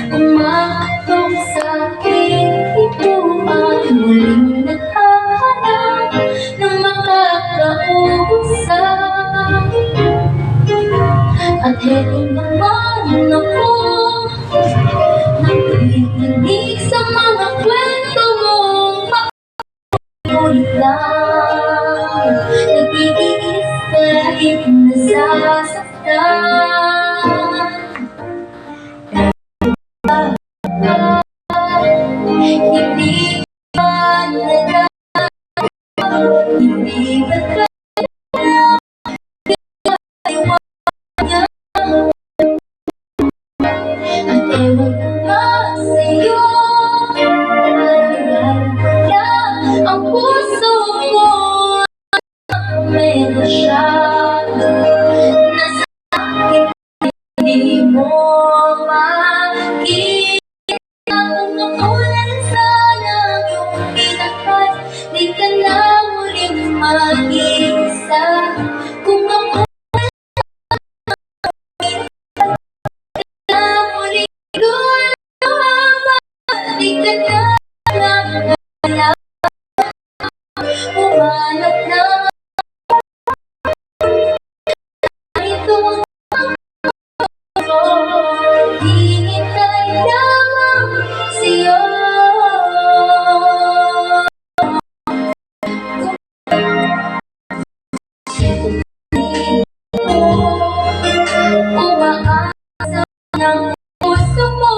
Umatok sa'kin, ito ang muling naghahanap ng makakausap. At heto naman ako, nakikinig sa mga kwento mong paulit lang. Nagtitiis kahit nasasaktan. Hindi ba nalaman, hindi ba kailangan niya? At ewan ko nga sa'yo, kaya ang puso ko meron siya. Nasa akin hindi mo makita. Kung nakulan sana yung pinakay, di ka na muling mag-iisa. Kung ako na muling lumaban, di ka na nangangala. Umanap na ito ang ako, hinihintay lamang sa'yo. Umaasa ng puso mo,